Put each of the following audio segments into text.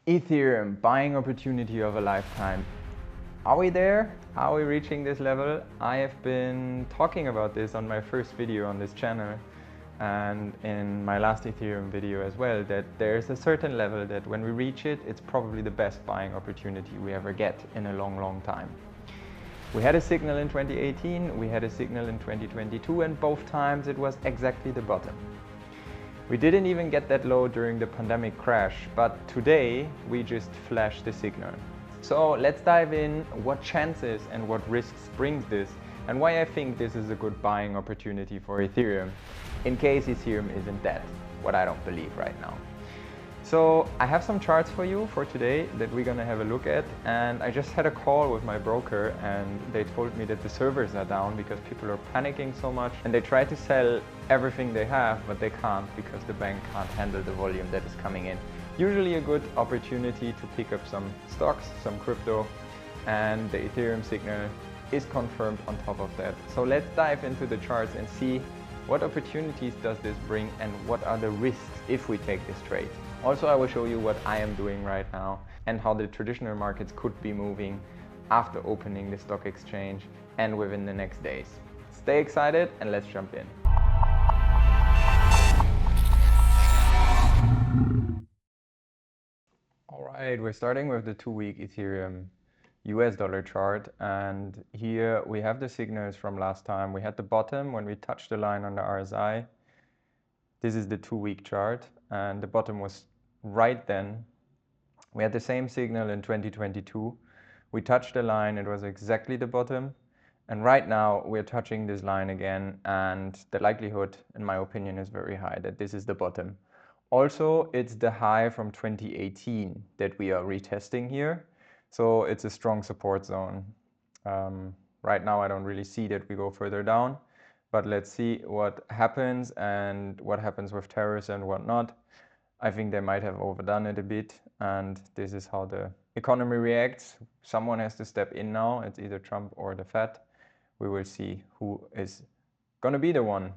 Ethereum, buying opportunity of a lifetime. Are we there? Are we reaching this level? I have been talking about this on my first video on this channel and in my last Ethereum video as well, that there's a certain level that when we reach it, it's probably the best buying opportunity we ever get in a long time. We had a signal in 2018, we had a signal in 2022, and both times it was exactly the bottom. We didn't even get that low during the pandemic crash, but today we just flashed the signal. So let's dive in what chances and what risks brings this, and why I think this is a good buying opportunity for Ethereum, in case Ethereum isn't dead, what I don't believe right now. So I have some charts for you for today that we're gonna have a look at, and I just had a call with my broker and they told me that the servers are down because people are panicking so much, and they try to sell everything they have, but they can't because the bank can't handle the volume that is coming in. Usually a good opportunity to pick up some stocks, some crypto, and the Ethereum signal is confirmed on top of that. So let's dive into the charts and see what opportunities does this bring and what are the risks if we take this trade. Also, I will show you what I am doing right now and how the traditional markets could be moving after opening the stock exchange and within the next days. Stay excited and let's jump in. All right, we're starting with the 2-week Ethereum US dollar chart, and here we have the signals from last time. We had the bottom when we touched the line on the RSI. This is the 2-week chart, and the bottom was right then. We had the same signal in 2022. We touched the line, it was exactly the bottom, and right now we're touching this line again, and the likelihood, in my opinion, is very high that this is the bottom. Also, it's the high from 2018 that we are retesting here. So it's a strong support zone. Right now, I don't really see that we go further down, but let's see what happens and what happens with tariffs and whatnot. I think they might have overdone it a bit, and this is how the economy reacts. Someone has to step in now. It's either Trump or the Fed. We will see who is going to be the one.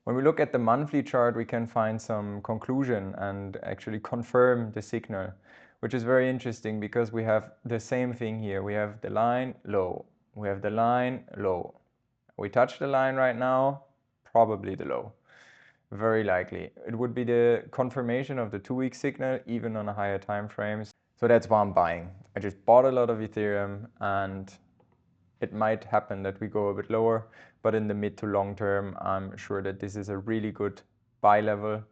When we look at the monthly chart, we can find some conclusion and actually confirm the signal, which is very interesting because we have the same thing here. We have the line low, we have the line low. We touch the line right now, probably the low. Very likely. It would be the confirmation of the 2-week signal, even on a higher time frames. So that's why I'm buying. I just bought a lot of Ethereum, and it might happen that we go a bit lower, but in the mid to long term, I'm sure that this is a really good buy level.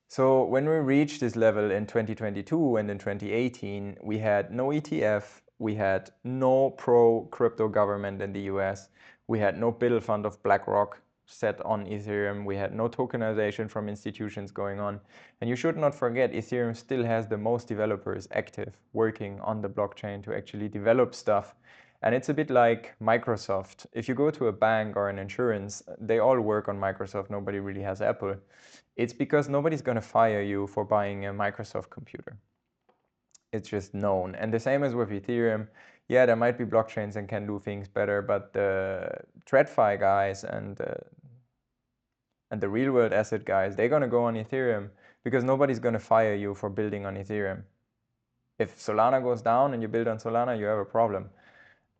So when we reached this level in 2022 and in 2018, we had no ETF, we had no pro-crypto government in the US, we had no bill fund of BlackRock set on Ethereum, we had no tokenization from institutions going on. And you should not forget, Ethereum still has the most developers active working on the blockchain to actually develop stuff. And it's a bit like Microsoft. If you go to a bank or an insurance, they all work on Microsoft. Nobody really has Apple. It's because nobody's going to fire you for buying a Microsoft computer. It's just known. And the same as with Ethereum. Yeah, there might be blockchains and can do things better, but the TradFi guys and the real world asset guys, they're going to go on Ethereum because nobody's going to fire you for building on Ethereum. If Solana goes down and you build on Solana, you have a problem.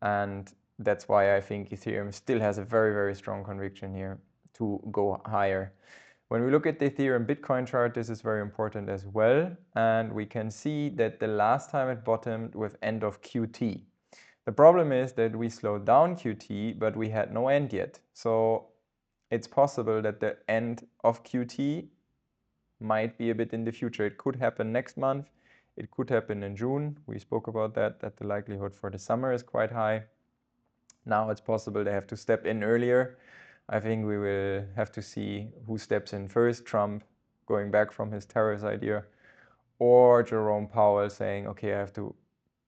And that's why I think Ethereum still has a very strong conviction here to go higher. When we look at the Ethereum Bitcoin chart, this is very important as well. And we can see that the last time it bottomed with end of QT. The problem is that we slowed down QT, but we had no end yet. So it's possible that the end of QT might be a bit in the future. It could happen next month. It could happen in June. We spoke about that the likelihood for the summer is quite high. Now it's possible they have to step in earlier. I think we will have to see who steps in first, Trump going back from his tariffs idea, or Jerome Powell saying, okay, I have to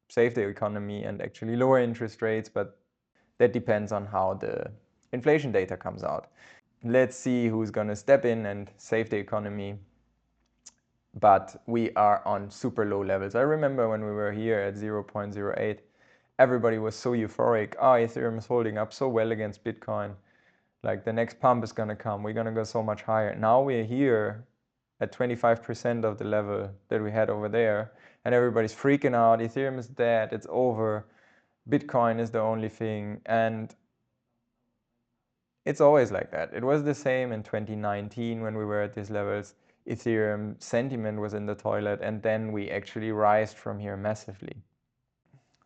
save the economy and actually lower interest rates, but that depends on how the inflation data comes out. Let's see who's going to step in and save the economy. But we are on super low levels. I remember when we were here at 0.08, everybody was so euphoric. Oh, Ethereum is holding up so well against Bitcoin. Like the next pump is going to come. We're going to go so much higher. Now we're here at 25% of the level that we had over there. and everybody's freaking out. Ethereum is dead, it's over. Bitcoin is the only thing. And it's always like that. It was the same in 2019 when we were at these levels. Ethereum sentiment was in the toilet, and then we actually rised from here massively.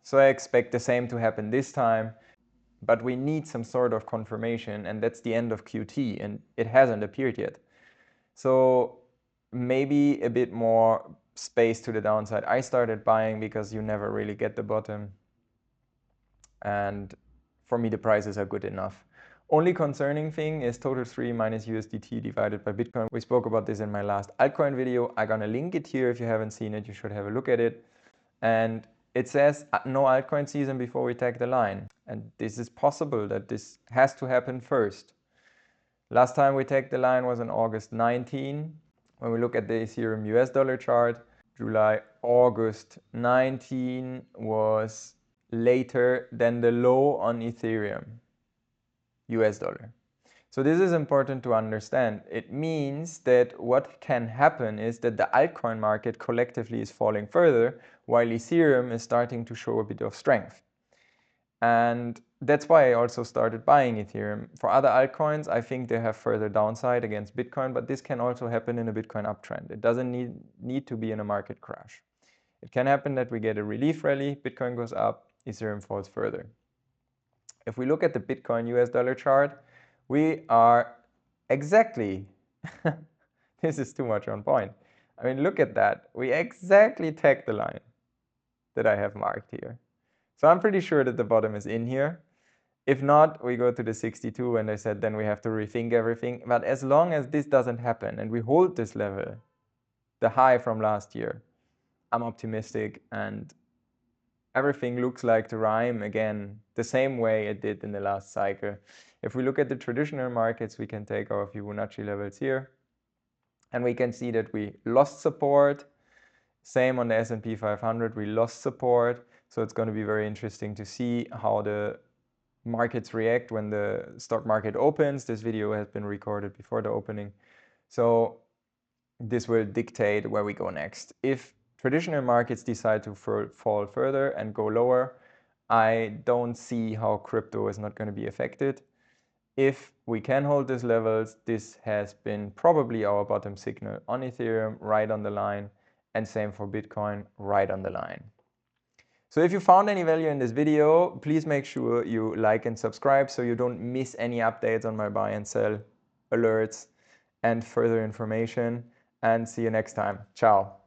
So I expect the same to happen this time, but we need some sort of confirmation, and that's the end of QT, and it hasn't appeared yet. So maybe a bit more space to the downside. I started buying because you never really get the bottom, and for me the prices are good enough. Only concerning thing is total 3 minus USDT divided by Bitcoin. We spoke about this in my last altcoin video. I'm gonna link it here. If you haven't seen it, you should have a look at it. And it says no altcoin season before we tag the line. And this is possible that this has to happen first. Last time we tagged the line was on August 19. When we look at the Ethereum US dollar chart, July, August 19 was later than the low on Ethereum US dollar. So this is important to understand. It means that what can happen is that the altcoin market collectively is falling further, while Ethereum is starting to show a bit of strength. And that's why I also started buying Ethereum. For other altcoins, I think they have further downside against Bitcoin, but this can also happen in a Bitcoin uptrend. It doesn't need to be in a market crash. It can happen that we get a relief rally, Bitcoin goes up, Ethereum falls further. If we look at the Bitcoin US dollar chart, we are exactly, this is too much on point. I mean, look at that. We exactly tagged the line that I have marked here. So I'm pretty sure that the bottom is in here. If not, we go to the 62 and I said then we have to rethink everything. But as long as this doesn't happen and we hold this level, the high from last year, I'm optimistic and everything looks like to rhyme again the same way it did in the last cycle. If we look at the traditional markets, we can take our Fibonacci levels here and we can see that we lost support. Same on the S&P 500, we lost support. So it's going to be very interesting to see how the markets react when the stock market opens. This video has been recorded before the opening. So this will dictate where we go next. If traditional markets decide to fall further and go lower, I don't see how crypto is not going to be affected. If we can hold these levels, this has been probably our bottom signal on Ethereum, right on the line, and same for Bitcoin, right on the line. So if you found any value in this video, please make sure you like and subscribe so you don't miss any updates on my buy and sell alerts and further information. And see you next time. Ciao.